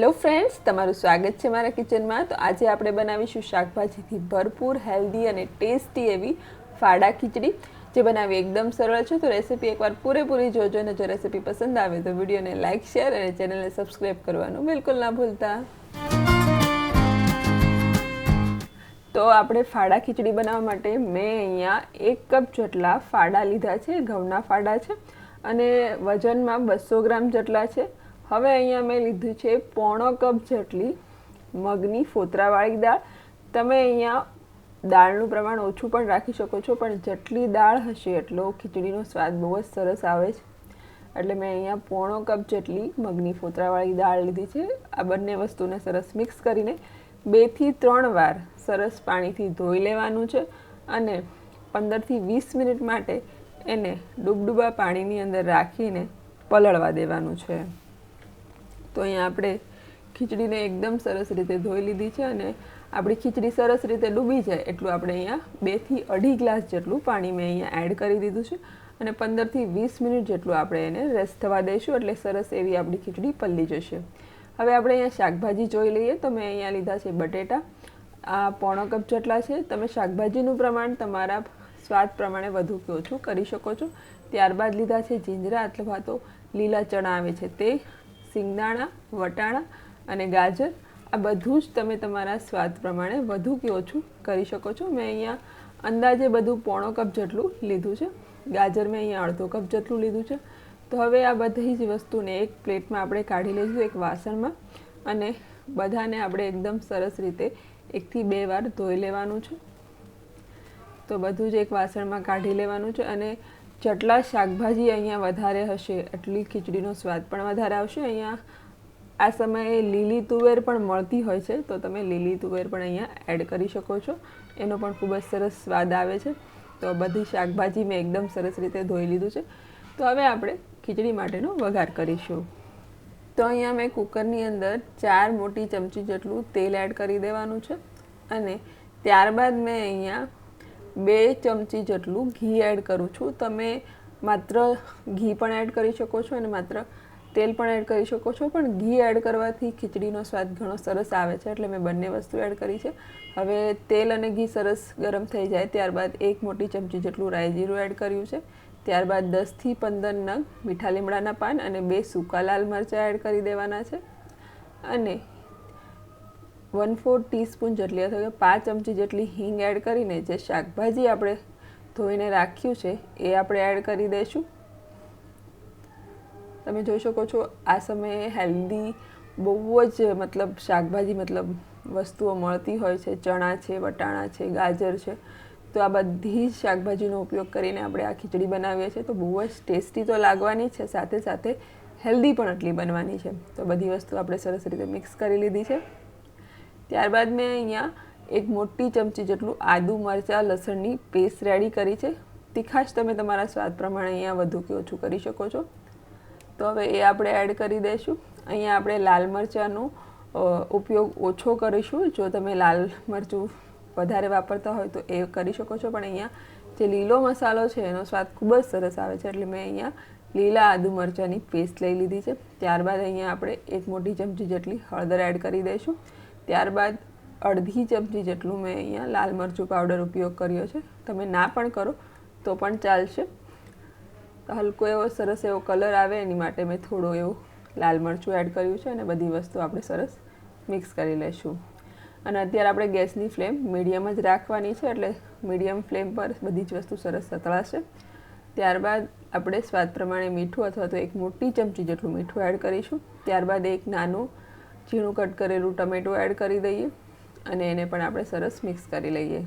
Hello friends, તમારું સ્વાગત છે મારા કિચનમાં। તો આજે આપણે બનાવીશું શાકભાજીથી ભરપૂર હેલ્ધી અને ટેસ્ટી એવી ફાડા ખીચડી, જે બનાવવી એકદમ સરળ છે। તો રેસીપી એકવાર પૂરેપૂરી જોજો અને જો રેસીપી પસંદ આવે તો વિડીયોને લાઇક, શેર અને ચેનલને સબસ્ક્રાઈબ કરવાનું બિલકુલ ના ભૂલતા। તો આપણે ફાડા ખીચડી બનાવવા માટે મેં અહીંયા 1 કપ જેટલા ફાડા લીધા છે, ઘઉંના ફાડા છે અને વજનમાં 200 ગ્રામ જેટલા છે। હવે અહીંયા મેં લીધું છે 1/4 કપ જેટલી મગની ફોતરાવાળી દાળ। તમે અહીંયા દાળનું પ્રમાણ ઓછું પણ રાખી શકો છો, પણ જેટલી દાળ હશે એટલો ખીચડીનો સ્વાદ બહુ જ સરસ આવે છે, એટલે મેં અહીંયા 1/4 કપ જેટલી મગની ફોતરાવાળી દાળ લીધી છે। આ બંને વસ્તુને સરસ મિક્સ કરીને 2 થી 3 વાર સરસ પાણીથી ધોઈ લેવાનું છે અને 15 થી 20 મિનિટ માટે એને ડૂબડૂબા પાણીની અંદર રાખીને પલળવા દેવાનું છે। તો અહીંયા આપણે ખીચડીને એકદમ સરસ રીતે ધોઈ લીધી છે અને આપણી ખીચડી સરસ રીતે ડૂબી જાય એટલું આપણે અહીંયા 2 થી 2.5 ગ્લાસ જેટલું પાણી મેં અહીંયા એડ કરી દીધું છે અને 15 થી 20 મિનિટ જેટલું આપણે એને રેસ્ટ થવા દઈશું, એટલે સરસ એવી આપણી ખીચડી પલળી જશે। હવે આપણે અહીંયા શાકભાજી જોઈ લઈએ। તો મેં અહીંયા લીધા છે બટેટા, આ 1/4 કપ જેટલા છે। તમે શાકભાજીનું પ્રમાણ તમારા સ્વાદ પ્રમાણે વધુ કે ઓછું કરી શકો છો। ત્યારબાદ લીધા છે જીંજરા અથવા તો લીલા ચણા આવે છે તે, સિંગદાણા, વટાણા અને ગાજર। આ બધું જ તમે તમારા સ્વાદ પ્રમાણે વધુ કે ઓછું કરી શકો છો। મેં અહીંયા અંદાજે બધું 1/4 કપ જેટલું લીધું છે। ગાજર મેં અહીંયા 1/2 કપ જેટલું લીધું છે। તો હવે આ બધી જ વસ્તુને એક પ્લેટમાં આપણે કાઢી લઈશું, એક વાસણમાં, અને બધાને આપણે એકદમ સરસ રીતે 1 થી 2 વાર ધોઈ લેવાનું છે। તો બધું જ એક વાસણમાં કાઢી લેવાનું છે અને જેટલા શાકભાજી અહીંયા વધારે હશે એટલી ખીચડીનો સ્વાદ પણ વધારે આવશે। અહીંયા આ સમયે લીલી તુવેર પણ મળતી હોય છે, તો તમે લીલી તુવેર પણ અહીંયા એડ કરી શકો છો, એનો પણ ખૂબ જ સરસ સ્વાદ આવે છે। તો બધી શાકભાજી મેં એકદમ સરસ રીતે ધોઈ લીધું છે। તો હવે આપણે ખીચડી માટેનો વઘાર કરીશું। તો અહીંયા મેં કુકરની અંદર 4 મોટી ચમચી જેટલું તેલ એડ કરી દેવાનું છે અને ત્યારબાદ મેં અહીંયા 2 ચમચી જેટલું ઘી એડ કરું છું। તમે માત્ર ઘી પણ એડ કરી શકો છો અને માત્ર તેલ પણ એડ કરી શકો છો, પણ ઘી એડ કરવાથી ખીચડીનો સ્વાદ ઘણો સરસ આવે છે, એટલે મેં બંને વસ્તુ એડ કરી છે। હવે તેલ અને ઘી સરસ ગરમ થઈ જાય ત્યારબાદ 1 મોટી ચમચી જેટલું રાઈ જીરું એડ કર્યું છે। ત્યારબાદ 10 થી 15 નંગ મીઠા લીમડાના પાન અને 2 સૂકા લાલ મરચાં એડ કરી દેવાના છે અને 1/4 ટીસ્પૂન જેટલી અથવા કે 5 ચમચી જેટલી હિંગ એડ કરીને જે શાકભાજી આપણે ધોઈને રાખ્યું છે એ આપણે એડ કરી દઈશું। તમે જોઈ શકો છો આ સમયે હેલ્ધી બહુ જ શાકભાજી વસ્તુઓ મળતી હોય છે, ચણા છે, વટાણા છે, ગાજર છે। તો આ બધી જ શાકભાજીનો ઉપયોગ કરીને આપણે આ ખીચડી બનાવીએ છીએ, તો બહુ જ ટેસ્ટી તો લાગવાની છે, સાથે સાથે હેલ્ધી પણ એટલી બનવાની છે। તો બધી વસ્તુ આપણે સરસ રીતે મિક્સ કરી લીધી છે। ત્યારબાદ મેં અહીંયા 1 મોટી ચમચી જેટલું આદુ, મરચાં, લસણની પેસ્ટ રેડી કરી છે। તીખાશ તમે તમારા સ્વાદ પ્રમાણે અહીંયા વધુ કે ઓછું કરી શકો છો। તો હવે એ આપણે એડ કરી દઈશું। અહીંયા આપણે લાલ મરચાંનો ઉપયોગ ઓછો કરીશું, જો તમે લાલ મરચું વધારે વાપરતા હોય તો એ કરી શકો છો, પણ અહીંયા જે લીલો મસાલો છે એનો સ્વાદ ખૂબ જ સરસ આવે છે, એટલે મેં અહીંયા લીલા આદુ મરચાંની પેસ્ટ લઈ લીધી છે। ત્યારબાદ અહીંયા આપણે 1 મોટી ચમચી જેટલી હળદર એડ કરી દઈશું। ત્યારબાદ 1/2 ચમચી જેટલું મેં અહીંયા લાલ મરચું પાવડર ઉપયોગ કર્યો છે, તમે ના પણ કરો તો પણ ચાલશે। તો હલકો એવો સરસ એવો કલર આવે એની માટે મેં થોડું એવું લાલ મરચું એડ કર્યું છે અને બધી વસ્તુ આપણે સરસ મિક્સ કરી લઈશું। અને અત્યારે આપણે ગેસની ફ્લેમ મીડિયમ જ રાખવાની છે, એટલે મીડિયમ ફ્લેમ પર બધી જ વસ્તુ સરસ સતળાશે। ત્યારબાદ આપણે સ્વાદ પ્રમાણે મીઠું અથવા તો 1 મોટી ચમચી જેટલું મીઠું એડ કરીશું। ત્યારબાદ 1 નાનું ઝીણું કટ કરેલું ટમેટું એડ કરી દઈએ અને એને પણ આપણે સરસ મિક્સ કરી લઈએ।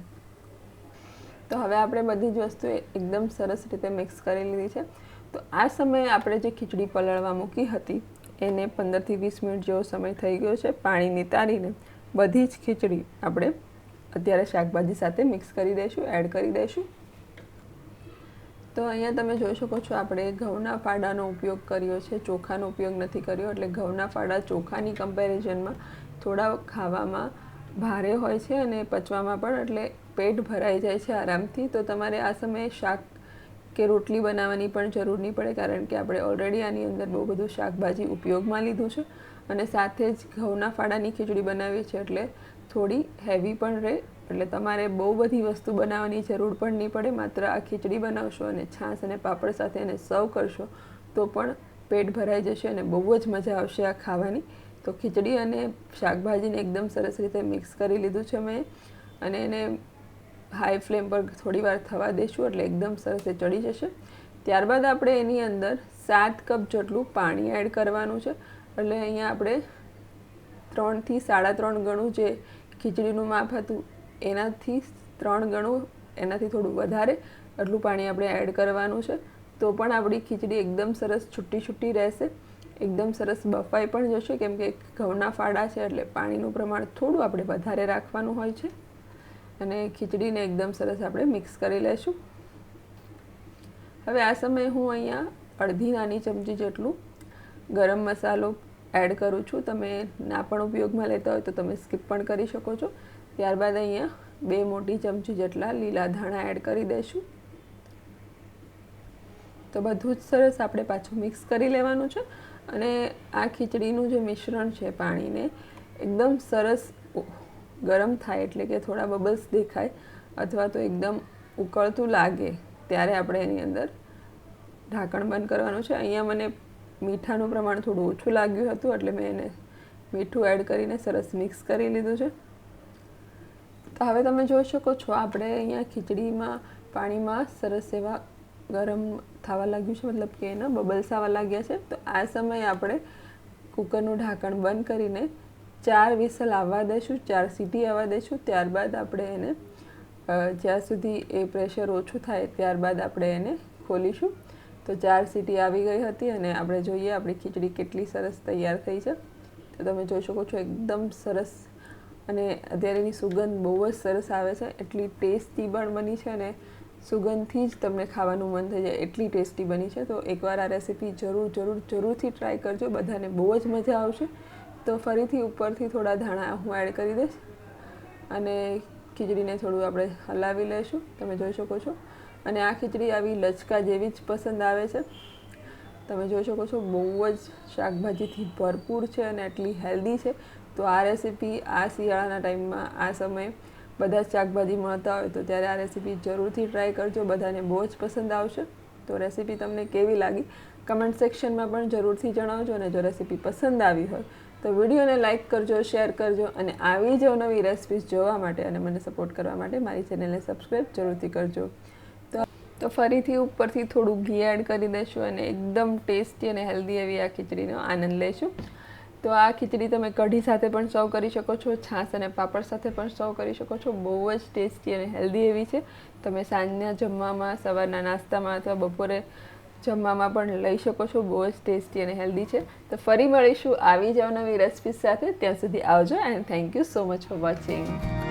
તો હવે આપણે બધી જ વસ્તુ એકદમ સરસ રીતે મિક્સ કરી લીધી છે। તો આ સમયે આપણે જે ખીચડી પલળવા મૂકી હતી એને 15 થી 20 મિનિટ જેવો સમય થઈ ગયો છે। પાણી નિતારીને બધી જ ખીચડી આપણે અત્યારે શાકભાજી સાથે મિક્સ કરી દઈશું, એડ કરી દઈશું। તો અહીંયા તમે જોઈ શકો છો આપણે ઘઉંના ફાડાનો ઉપયોગ કર્યો છે, ચોખાનો ઉપયોગ નથી કર્યો, એટલે ઘઉંના ફાડા ચોખાની કમ્પેરિઝનમાં થોડા ખાવામાં ભારે હોય છે અને પચવામાં પણ, એટલે પેટ ભરાઈ જાય છે આરામથી। તો તમારે આ સમયે શાક કે રોટલી બનાવવાની પણ જરૂર નહીં પડે, કારણ કે આપણે ઓલરેડી આની અંદર બહુ બધું શાકભાજી ઉપયોગમાં લીધું છે અને સાથે જ ઘઉંના ફાડાની ખીચડી બનાવીએ છીએ એટલે થોડી હેવી પણ રહે, એટલે તમારે બહુ બધી વસ્તુ બનાવવાની જરૂર પણ નહીં પડે. માત્ર આ ખીચડી બનાવશો અને છાશ અને પાપડ સાથે એને સર્વ કરશો તો પણ પેટ ભરાઈ જશે અને બહુ જ મજા આવશે આ ખાવાની. તો ખીચડી અને શાકભાજીને એકદમ સરસ રીતે મિક્સ કરી લીધું છે મેં, અને એને હાઈ ફ્લેમ પર થોડી વાર થવા દઈશું એટલે એકદમ સરસ એ ચડી જશે. ત્યારબાદ આપણે એની અંદર 7 કપ જેટલું પાણી એડ કરવાનું છે. એટલે અહીંયા આપણે 3 થી 3.5 ગણું જે ખીચડીનું માપ હતું એનાથી 3 ગણું, એનાથી થોડું વધારે એટલું પાણી આપણે એડ કરવાનું છે. તો પણ આપણી ખીચડી એકદમ સરસ છૂટી છૂટી રહેશે, એકદમ સરસ બફાઈ પણ જશે, કેમ કે ઘઉંના ફાડા છે એટલે પાણીનું પ્રમાણ થોડું આપણે વધારે રાખવાનું હોય છે. અને ખીચડીને એકદમ સરસ આપણે મિક્સ કરી લઈશું. હવે આ સમયે હું અહીંયા અડધી નાની ચમચી જેટલું ગરમ મસાલો એડ કરું છું. તમે ના પણ ઉપયોગમાં લેતા હોય તો તમે સ્કીપ પણ કરી શકો છો. ત્યારબાદ અહીંયા 2 મોટી ચમચી જેટલા લીલા ધાણા એડ કરી દઈશું. તો બધું જ સરસ આપણે પાછું મિક્સ કરી લેવાનું છે. અને આ ખીચડીનું જે મિશ્રણ છે પાણીને એકદમ સરસ ગરમ થાય એટલે કે થોડા બબલ્સ દેખાય અથવા તો એકદમ ઉકળતું લાગે ત્યારે આપણે એની અંદર ઢાંકણ બંધ કરવાનું છે. અહીંયા મને મીઠાનું પ્રમાણ થોડું ઓછું લાગ્યું હતું એટલે મેં એને મીઠું એડ કરીને સરસ મિક્સ કરી લીધું છે. તો હવે તમે જોઈ શકો છો આપણે અહીંયા ખીચડીમાં પાણીમાં સરસ એવા ગરમ થવા લાગ્યું છે, મતલબ કે એના બબલ્સ આવવા લાગ્યા છે. તો આ સમયે આપણે કુકરનું ઢાંકણ બંધ કરીને 4 વિસલ આવવા દઈશું, 4 સીટી આવવા દઈશું. ત્યારબાદ આપણે એને જ્યાં સુધી એ પ્રેશર ઓછું થાય ત્યારબાદ આપણે એને ખોલીશું. તો 4 સીટી આવી ગઈ હતી અને આપણે જોઈએ આપણી ખીચડી કેટલી સરસ તૈયાર થઈ છે. તો તમે જોઈ શકો છો એકદમ સરસ, અને અત્યારે એની સુગંધ બહુ જ સરસ આવે છે. એટલી ટેસ્ટી પણ બની છે અને સુગંધથી જ તમને ખાવાનું મન થઈ જાય એટલી ટેસ્ટી બની છે. તો એકવાર આ રેસીપી જરૂરથી ટ્રાય કરજો, બધાને બહુ જ મજા આવશે. તો ફરીથી ઉપરથી થોડા ધાણા હું એડ કરી દઈશ અને ખીચડીને થોડું આપણે હલાવી લઈશું. તમે જોઈ શકો છો, અને આ ખીચડી આવી લચકા જેવી જ પસંદ આવે છે. તમે જોઈ શકો છો બહુ જ શાકભાજીથી ભરપૂર છે અને એટલી હેલ્ધી છે. તો આ રેસીપી આ શિયાળાના ટાઈમમાં આ સમયે બધા જ શાકભાજી મળતા હોય તો ત્યારે આ રેસીપી જરૂરથી ટ્રાય કરજો, બધાને બહુ જ પસંદ આવશે. તો રેસીપી તમને કેવી લાગી કમેન્ટ સેક્શનમાં પણ જરૂરથી જણાવજો, અને જો રેસીપી પસંદ આવી હોય તો વિડીયોને લાઇક કરજો, શેર કરજો, અને આવી જ નવી રેસીપીઝ જોવા માટે અને મને સપોર્ટ કરવા માટે મારી ચેનલને સબસ્ક્રાઈબ જરૂરથી કરજો. તો ફરીથી ઉપરથી થોડું ઘી એડ કરી દઈશું અને એકદમ ટેસ્ટી અને હેલ્ધી એવી આ ખીચડીનો આનંદ લઈશું. તો આ ખીચડી તમે કઢી સાથે પણ સર્વ કરી શકો છો, છાશ અને પાપડ સાથે પણ સર્વ કરી શકો છો. બહુ જ ટેસ્ટી અને હેલ્ધી એવી છે. તમે સાંજના જમવામાં, સવારના નાસ્તામાં અથવા બપોરે જમવામાં પણ લઈ શકો છો. બહુ જ ટેસ્ટી અને હેલ્ધી છે. તો ફરી મળીશું આવી જ નવી રેસિપી સાથે. ત્યાં સુધી આવજો and thank you so much for watching.